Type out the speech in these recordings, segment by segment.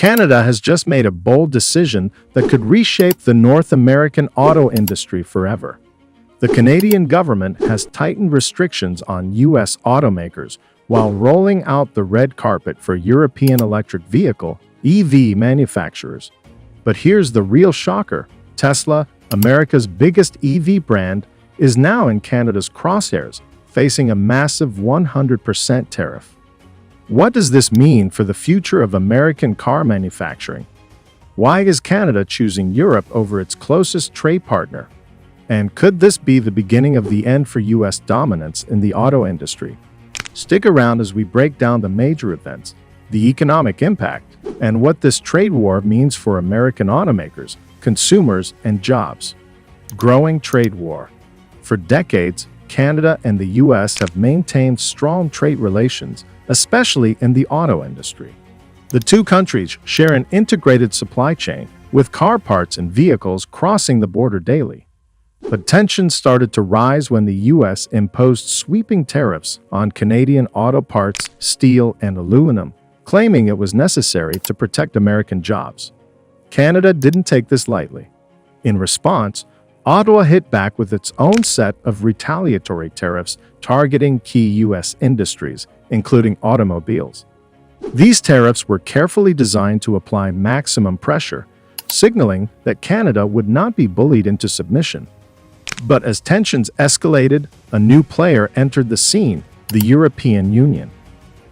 Canada has just made a bold decision that could reshape the North American auto industry forever. The Canadian government has tightened restrictions on U.S. automakers while rolling out the red carpet for European electric vehicle (EV) manufacturers. But here's the real shocker. Tesla, America's biggest EV brand, is now in Canada's crosshairs, facing a massive 100% tariff. What does this mean for the future of American car manufacturing? Why is Canada choosing Europe over its closest trade partner? And could this be the beginning of the end for U.S. dominance in the auto industry? Stick around as we break down the major events, the economic impact, and what this trade war means for American automakers, consumers, and jobs. Growing trade war. For decades, Canada and the U.S. have maintained strong trade relations, especially in the auto industry. The two countries share an integrated supply chain, with car parts and vehicles crossing the border daily. But tensions started to rise when the U.S. imposed sweeping tariffs on Canadian auto parts, steel, and aluminum, claiming it was necessary to protect American jobs. Canada didn't take this lightly. In response, Ottawa hit back with its own set of retaliatory tariffs targeting key U.S. industries, including automobiles. These tariffs were carefully designed to apply maximum pressure, signaling that Canada would not be bullied into submission. But as tensions escalated, a new player entered the scene, the European Union.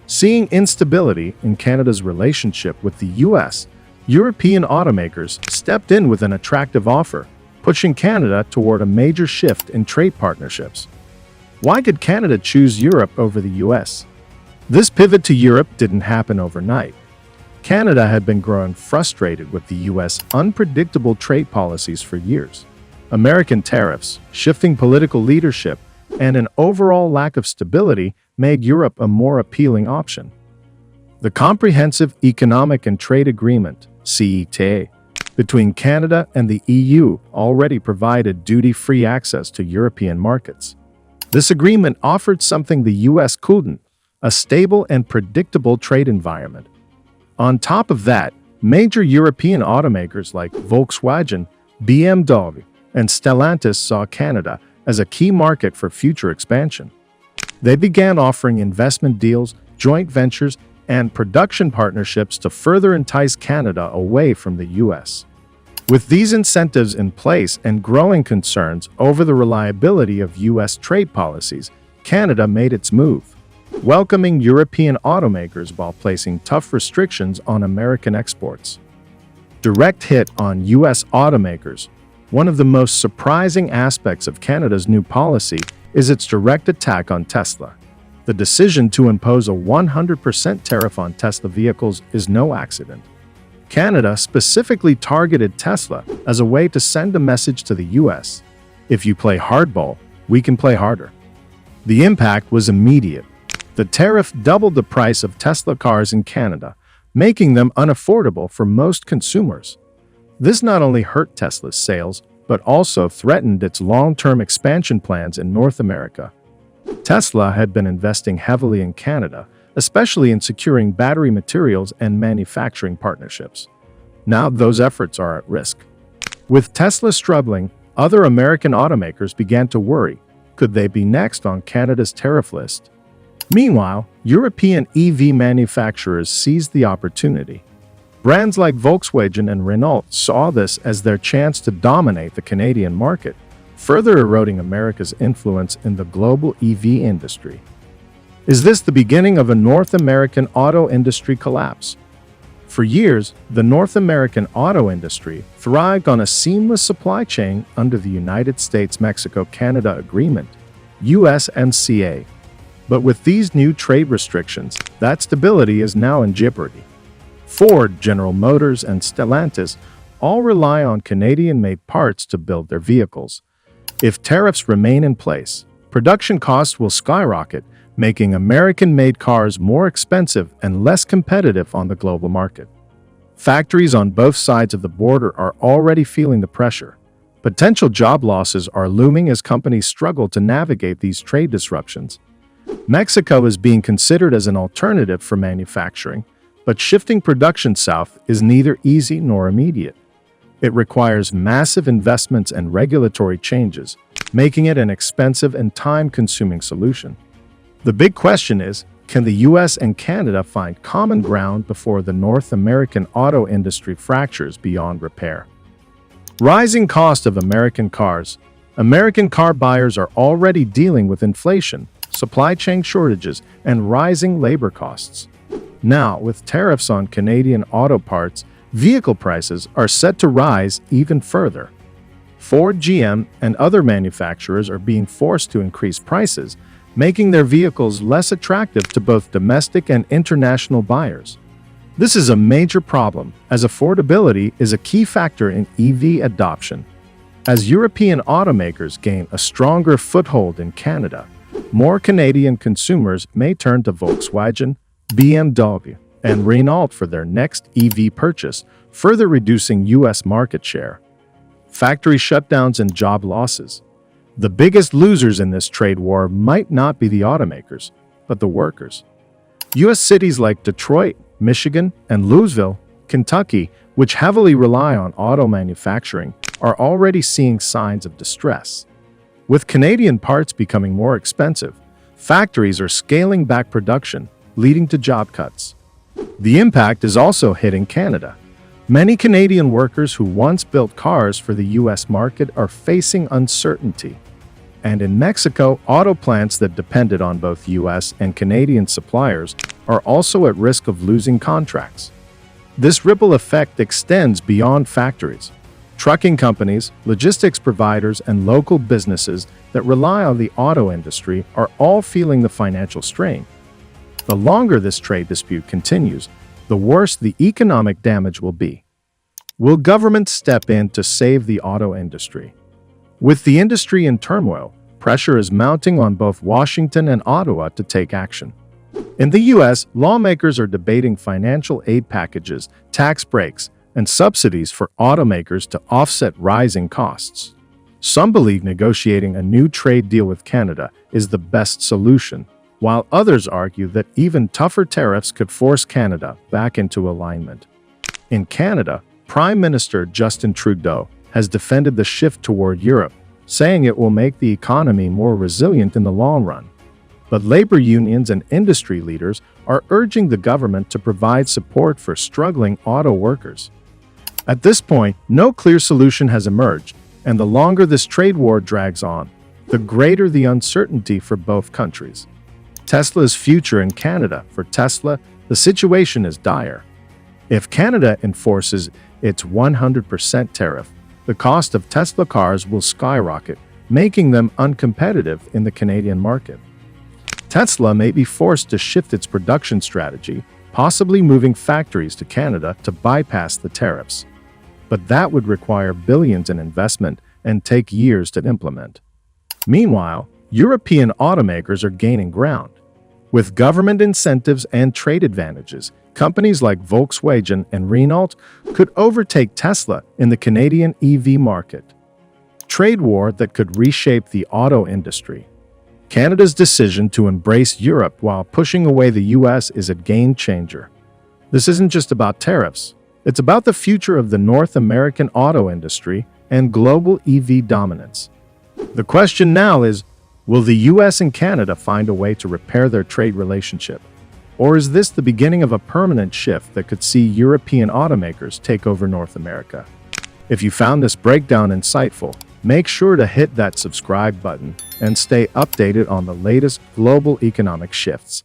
Seeing instability in Canada's relationship with the U.S., European automakers stepped in with an attractive offer, pushing Canada toward a major shift in trade partnerships. Why did Canada choose Europe over the U.S.? This pivot to Europe didn't happen overnight. Canada had been growing frustrated with the U.S. unpredictable trade policies for years. American tariffs, shifting political leadership, and an overall lack of stability made Europe a more appealing option. The Comprehensive Economic and Trade Agreement, CETA, between Canada and the EU already provided duty-free access to European markets. This agreement offered something the U.S. couldn't: a stable and predictable trade environment. On top of that, major European automakers like Volkswagen, BMW, and Stellantis saw Canada as a key market for future expansion. They began offering investment deals, joint ventures, and production partnerships to further entice Canada away from the U.S. With these incentives in place and growing concerns over the reliability of U.S. trade policies, Canada made its move, welcoming European automakers while placing tough restrictions on American exports. Direct hit on U.S. automakers. One of the most surprising aspects of Canada's new policy is its direct attack on Tesla. The decision to impose a 100% tariff on Tesla vehicles is no accident. Canada specifically targeted Tesla as a way to send a message to the U.S. If you play hardball, we can play harder. The impact was immediate. The tariff doubled the price of Tesla cars in Canada, making them unaffordable for most consumers. This not only hurt Tesla's sales, but also threatened its long-term expansion plans in North America. Tesla had been investing heavily in Canada, especially in securing battery materials and manufacturing partnerships. Now those efforts are at risk. With Tesla struggling, other American automakers began to worry. Could they be next on Canada's tariff list? Meanwhile, European EV manufacturers seized the opportunity. Brands like Volkswagen and Renault saw this as their chance to dominate the Canadian market, further eroding America's influence in the global EV industry. Is this the beginning of a North American auto industry collapse? For years, the North American auto industry thrived on a seamless supply chain under the United States-Mexico-Canada Agreement, USMCA. But with these new trade restrictions, that stability is now in jeopardy. Ford, General Motors, and Stellantis all rely on Canadian-made parts to build their vehicles. If tariffs remain in place, production costs will skyrocket, making American-made cars more expensive and less competitive on the global market. Factories on both sides of the border are already feeling the pressure. Potential job losses are looming as companies struggle to navigate these trade disruptions. Mexico is being considered as an alternative for manufacturing, But shifting production south is neither easy nor immediate. It requires massive investments and regulatory changes, making it an expensive and time-consuming solution. The big question is, can the US and Canada find common ground before the North American auto industry fractures beyond repair? Rising cost of American cars. American car buyers are already dealing with inflation, supply chain shortages, and rising labor costs. Now, with tariffs on Canadian auto parts, vehicle prices are set to rise even further. Ford, GM, and other manufacturers are being forced to increase prices, making their vehicles less attractive to both domestic and international buyers. This is a major problem, as affordability is a key factor in EV adoption. As European automakers gain a stronger foothold in Canada, more Canadian consumers may turn to Volkswagen, BMW, and Renault for their next EV purchase, further reducing US market share. Factory shutdowns and job losses. The biggest losers in this trade war might not be the automakers, but the workers. US cities like Detroit, Michigan, and Louisville, Kentucky, which heavily rely on auto manufacturing, are already seeing signs of distress. With Canadian parts becoming more expensive, factories are scaling back production, leading to job cuts. The impact is also hitting Canada. Many Canadian workers who once built cars for the US market are facing uncertainty. And in Mexico, auto plants that depended on both US and Canadian suppliers are also at risk of losing contracts. This ripple effect extends beyond factories. Trucking companies, logistics providers, and local businesses that rely on the auto industry are all feeling the financial strain. The longer this trade dispute continues, the worse the economic damage will be. Will governments step in to save the auto industry? With the industry in turmoil, pressure is mounting on both Washington and Ottawa to take action. In the US, lawmakers are debating financial aid packages, tax breaks, and subsidies for automakers to offset rising costs. Some believe negotiating a new trade deal with Canada is the best solution, while others argue that even tougher tariffs could force Canada back into alignment. In Canada, Prime Minister Justin Trudeau has defended the shift toward Europe, saying it will make the economy more resilient in the long run. But labor unions and industry leaders are urging the government to provide support for struggling auto workers. At this point, no clear solution has emerged, and the longer this trade war drags on, the greater the uncertainty for both countries. Tesla's future in Canada. For Tesla, the situation is dire. If Canada enforces its 100% tariff, the cost of Tesla cars will skyrocket, making them uncompetitive in the Canadian market. Tesla may be forced to shift its production strategy, possibly moving factories to Canada to bypass the tariffs. But that would require billions in investment and take years to implement. Meanwhile, European automakers are gaining ground. With government incentives and trade advantages, companies like Volkswagen and Renault could overtake Tesla in the Canadian EV market. Trade war that could reshape the auto industry. Canada's decision to embrace Europe while pushing away the US is a game changer. This isn't just about tariffs. It's about the future of the North American auto industry and global EV dominance. The question now is, will the US and Canada find a way to repair their trade relationship? Or is this the beginning of a permanent shift that could see European automakers take over North America? If you found this breakdown insightful, make sure to hit that subscribe button and stay updated on the latest global economic shifts.